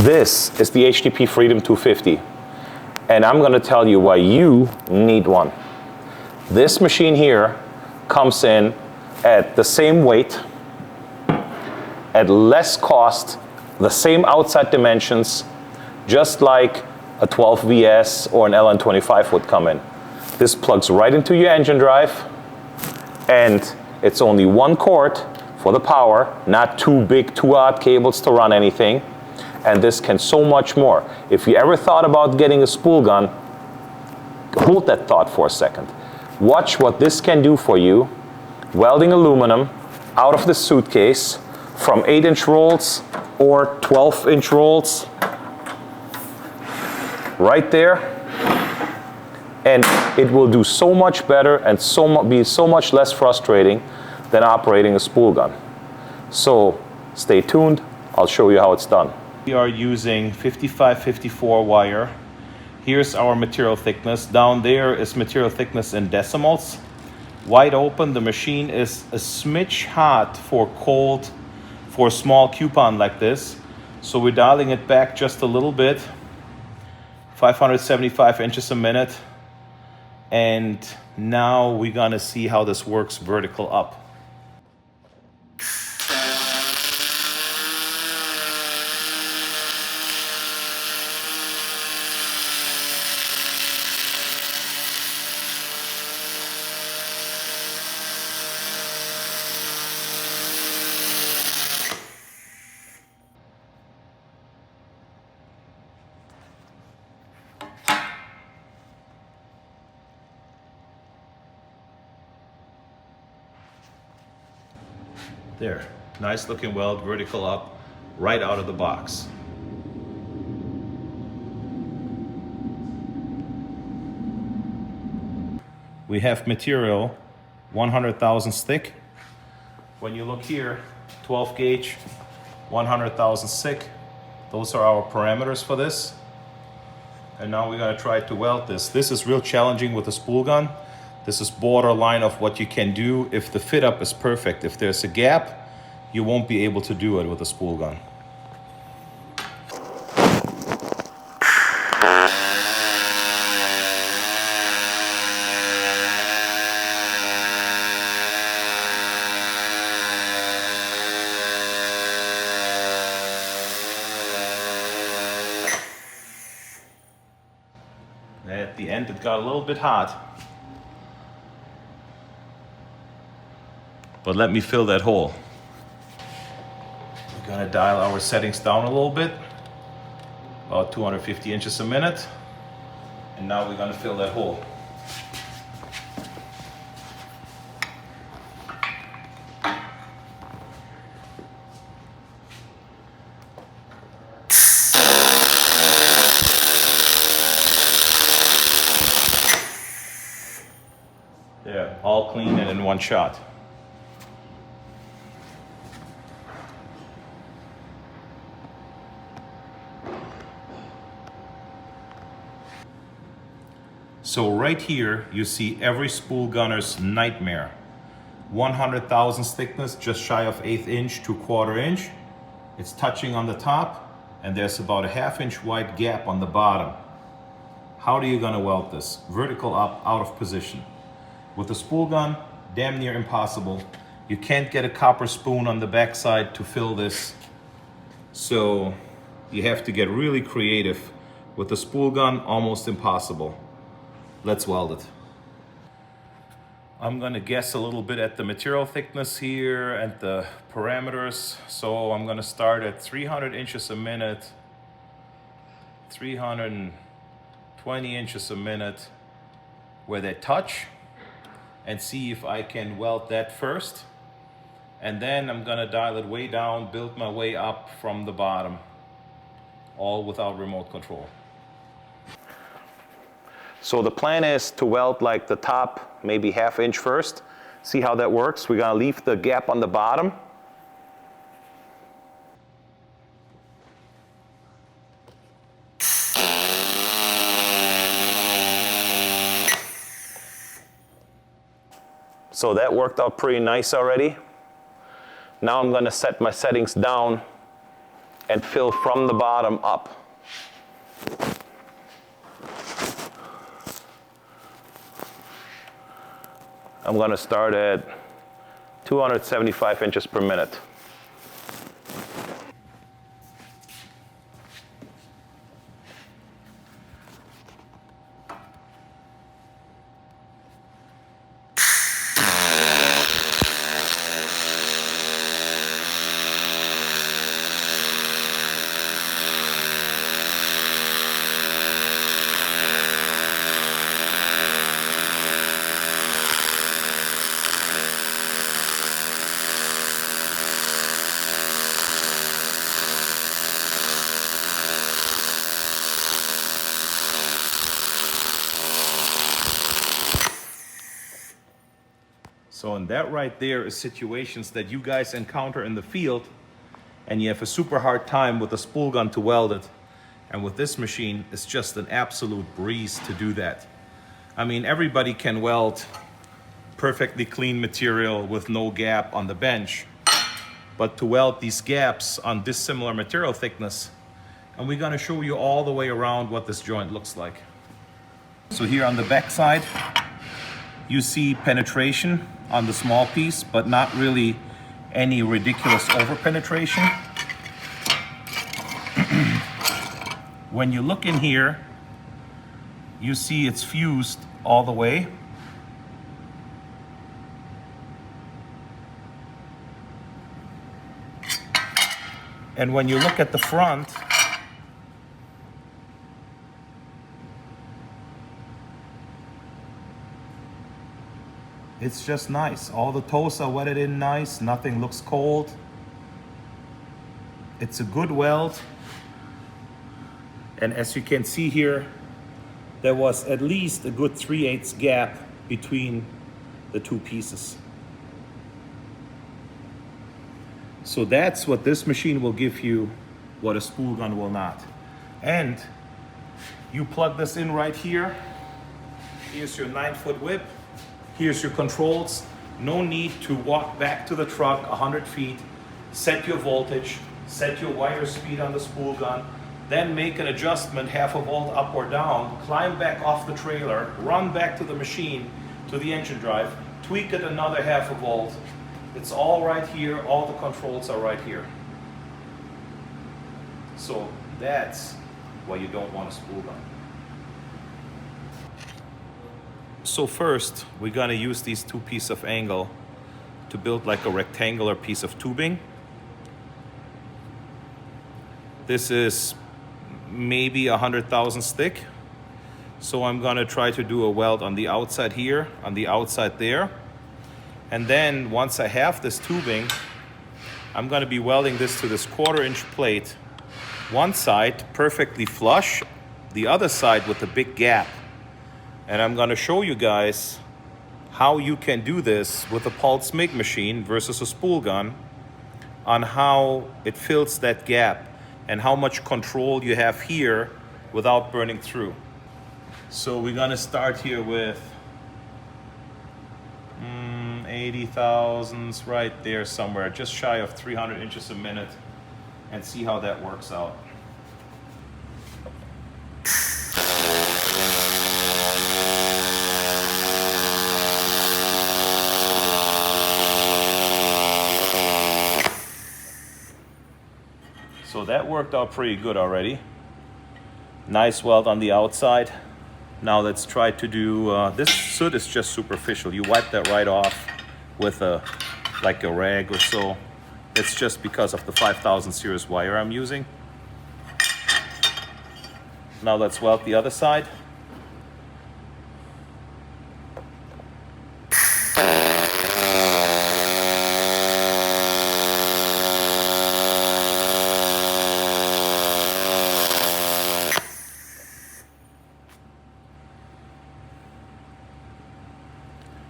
This is the HTP Freedom 250, and I'm going to tell you why you need one. This machine here comes in at the same weight, at less cost, the same outside dimensions, just like a 12 VS or an LN25 would come in. This plugs right into your engine drive, and it's only one cord for the power, not two big 2-aught cables to run anything. And this can so much more. If you ever thought about getting a spool gun, hold that thought for a second. Watch what this can do for you. Welding aluminum out of the suitcase from 8-inch rolls or 12-inch rolls. Right there. And it will do so much better and be so much less frustrating than operating a spool gun. So stay tuned. I'll show you how it's done. We are using 55-54 wire. Here's our material thickness. Down there is material thickness in decimals. Wide open, the machine is a smidge hot for cold, for a small coupon like this. So we're dialing it back just a little bit. 575 inches a minute. And now we're gonna see how this works vertical up. There, nice looking weld, vertical up, right out of the box. We have material 100 thousandths thick. When you look here, 12 gauge, 100 thousandths thick. Those are our parameters for this. And now we're gonna try to weld this. This is real challenging with a spool gun. This is borderline of what you can do if the fit up is perfect. If there's a gap, you won't be able to do it with a spool gun. At the end, it got a little bit hot. But let me fill that hole. We're gonna dial our settings down a little bit, about 250 inches a minute. And now we're gonna fill that hole. There, all clean and in one shot. So right here, you see every spool gunner's nightmare. 100 thousandths thickness, just shy of 1/8 inch to 1/4 inch. It's touching on the top, and there's about a 1/2 inch wide gap on the bottom. How are you gonna weld this? Vertical up, out of position. With a spool gun, damn near impossible. You can't get a copper spoon on the backside to fill this. So you have to get really creative. With a spool gun, almost impossible. Let's weld it. I'm gonna guess a little bit at the material thickness here and the parameters. So I'm gonna start at 300 inches a minute, 320 inches a minute where they touch, and see if I can weld that first. And then I'm gonna dial it way down, build my way up from the bottom, all without remote control. So the plan is to weld like the top, maybe 1/2 inch first. See how that works. We're gonna leave the gap on the bottom. So that worked out pretty nice already. Now I'm gonna set my settings down and fill from the bottom up. I'm going to start at 275 inches per minute. So, and that right there is situations that you guys encounter in the field, and you have a super hard time with a spool gun to weld it. And with this machine, it's just an absolute breeze to do that. I mean, everybody can weld perfectly clean material with no gap on the bench, but to weld these gaps on dissimilar material thickness, and we're gonna show you all the way around what this joint looks like. So here on the back side, you see penetration on the small piece, but not really any ridiculous over penetration. When you look in here, you see it's fused all the way. And when you look at the front, it's just nice. All the toes are wetted in nice, nothing looks cold. It's a good weld. And as you can see here, there was at least a good 3/8 gap between the two pieces. So that's what this machine will give you, what a spool gun will not. And you plug this in right here. Here's your 9-foot whip. Here's your controls. No need to walk back to the truck 100 feet, set your voltage, set your wire speed on the spool gun, then make an adjustment 1/2 volt up or down, climb back off the trailer, run back to the machine, to the engine drive, tweak it another 1/2 volt. It's all right here, all the controls are right here. So that's why you don't want a spool gun. So first, we're gonna use these two pieces of angle to build like a rectangular piece of tubing. This is maybe 100,000 thick. So I'm gonna try to do a weld on the outside here, on the outside there. And then once I have this tubing, I'm gonna be welding this to this 1/4 inch plate. One side perfectly flush, the other side with a big gap. And I'm gonna show you guys how you can do this with a pulse MIG machine versus a spool gun, on how it fills that gap and how much control you have here without burning through. So we're gonna start here with 80 thousandths right there somewhere, just shy of 300 inches a minute, and see how that works out. So that worked out pretty good already. Nice weld on the outside. Now let's try to do, this soot is just superficial. You wipe that right off with like a rag or so. It's just because of the 5000 series wire I'm using. Now let's weld the other side.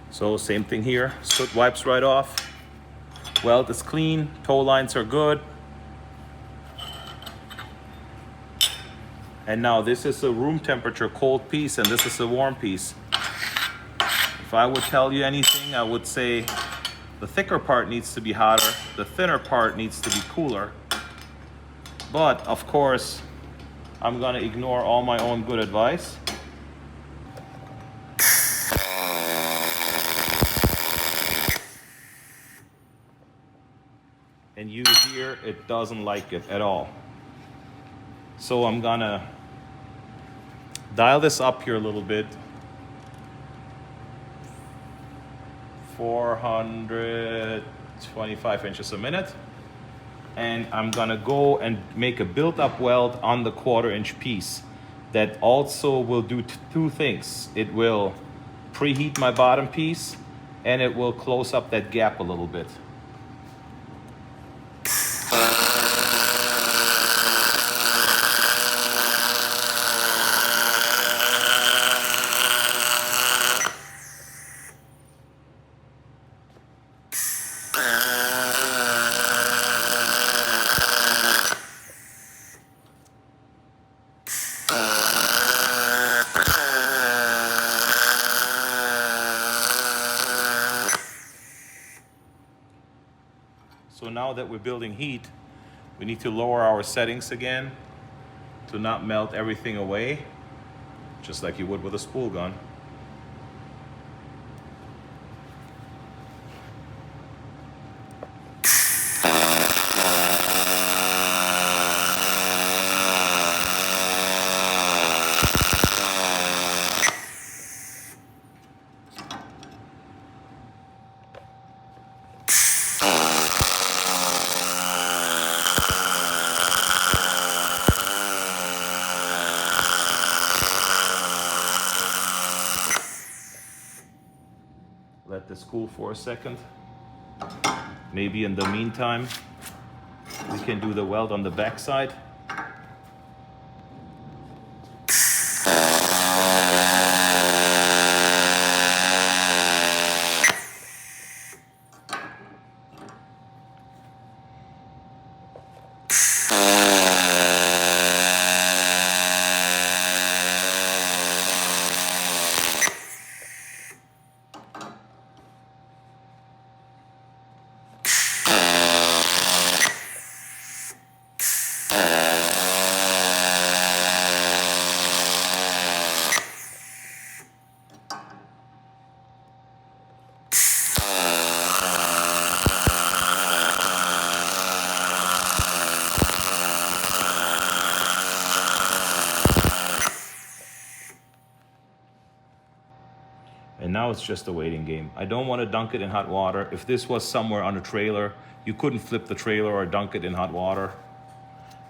So same thing here, soot wipes right off. Weld is clean, toe lines are good. And now this is a room temperature cold piece and this is a warm piece. If I would tell you anything, I would say the thicker part needs to be hotter, the thinner part needs to be cooler. But of course, I'm gonna ignore all my own good advice. And you hear it doesn't like it at all. So I'm gonna dial this up here a little bit. 425 inches a minute. And I'm gonna go and make a built-up weld on the 1/4-inch piece. That also will do two things. It will preheat my bottom piece, and it will close up that gap a little bit. So now that we're building heat, we need to lower our settings again to not melt everything away, just like you would with a spool gun. Let this cool for a second. Maybe in the meantime, we can do the weld on the back side. And now it's just a waiting game. I don't want to dunk it in hot water. If this was somewhere on a trailer, you couldn't flip the trailer or dunk it in hot water.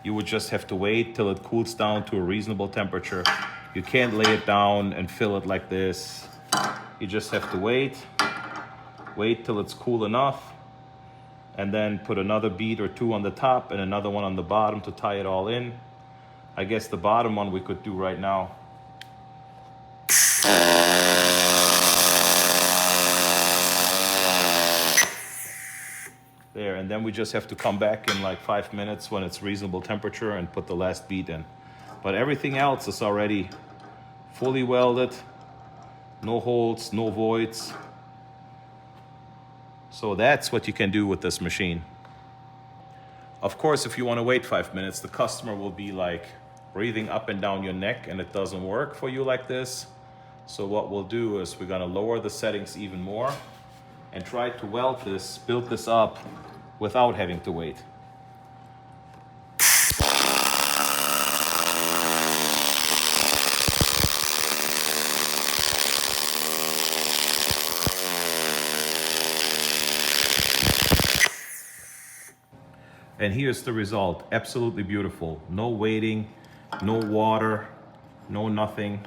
You would just have to wait till it cools down to a reasonable temperature. You can't lay it down and fill it like this. You just have to wait till it's cool enough, and then put another bead or two on the top and another one on the bottom to tie it all in. I guess the bottom one we could do right now. There, and then we just have to come back in like 5 minutes when it's reasonable temperature and put the last bead in. But everything else is already fully welded, no holes, no voids. So that's what you can do with this machine. Of course, if you want to wait 5 minutes, the customer will be like breathing up and down your neck, and it doesn't work for you like this. So what we'll do is we're gonna lower the settings even more and try to weld this, build this up without having to wait. And here's the result, absolutely beautiful. No waiting, no water, no nothing.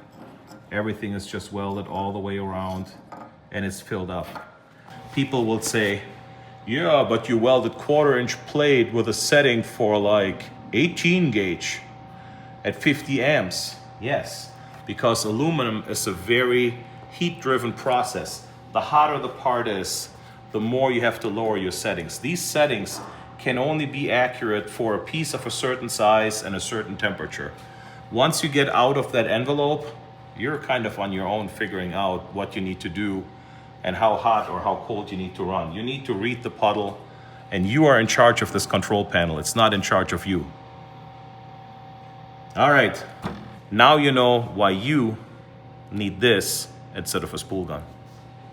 Everything is just welded all the way around and it's filled up. People will say, yeah, but you welded 1/4-inch plate with a setting for like 18 gauge at 50 amps. Yes, because aluminum is a very heat-driven process. The hotter the part is, the more you have to lower your settings. These settings can only be accurate for a piece of a certain size and a certain temperature. Once you get out of that envelope, you're kind of on your own figuring out what you need to do and how hot or how cold you need to run. You need to read the puddle, and you are in charge of this control panel. It's not in charge of you. All right, now you know why you need this instead of a spool gun.